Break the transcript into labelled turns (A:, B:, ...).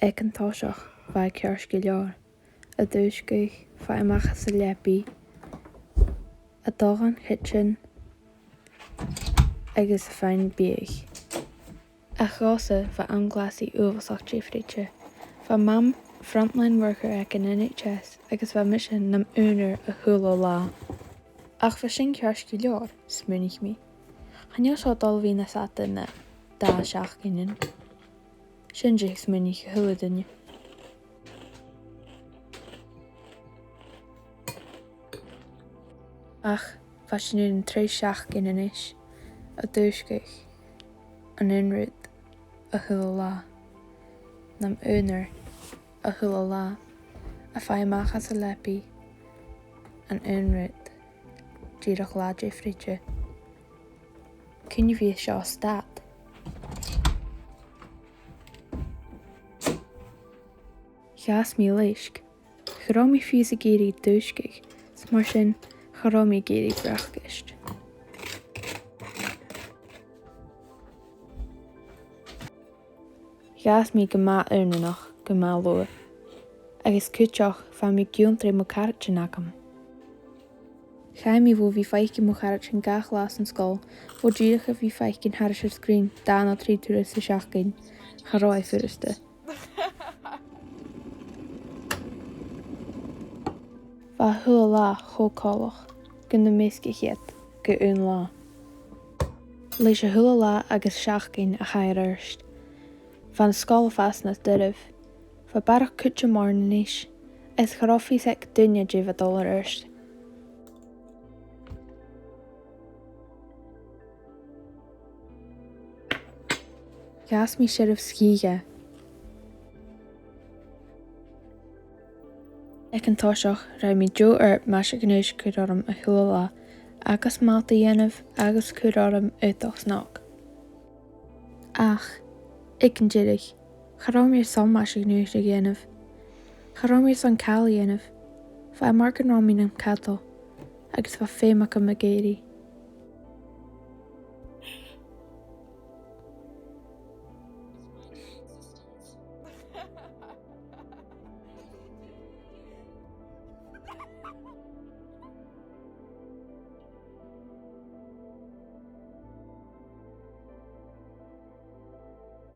A: Ag an táiseach bheith cears go leor, a dúscaich bheith amachchas sa lepi, a dágan kitchen agus a fein bíag. A chása bheith anglasaí uasach dífrite. Bheith mam frontline worker ag an NHS agus bheith mission nam únar a thuúla lá. Ach bheith sin cears go leor, smúnich mi. Channeol seo dul hí na sata na dá seach ginin. Sin dig smúnich a thuúla dunne. Ach bheith sin an tréis seach ginin is, a dúscaich an unrúd a thuúla lá. Nam únar a thuúla lá, a feidh amachchas a lepi, an unrúd díreach lá dífrite. Cúine bhí seo stát. Cheas mí leisc, chorá fios a géirí dúscaich, mar sin chorá géirí brachgist. Cheas mí go má únanach go má lua, agus cúteach feadh mí giúntarí mo carite nacham. Chaim mí bhó bhí feici mo carite an gach lás an scóil, bhó díreach a bhí feici an haris ar scrín dá ná trí túra sa seachgain, chorá é furasta. Bha thuúla lá chócálach, gun na misci chéad, go ún lá. Leis a thuúla lá agus seachgain a chair arst. Van scóil fas na duibh, fa barach cúte mór na níis, is chorofís ag duine díobh a dul arst. Cheas mí siiribh scíige. Ag an táiseach raibh mí deo meas a gnéis cúrarm a thuúla lá, agus máta dhéanamh agus cúrarm útach snach. Ach, ag an díirich, chorá mír son meas a gnéis a dhéanamh. Chorá mír son cáil dhéanamh, feadh mar an rámín an catal, agus feadh féimach am a géirí.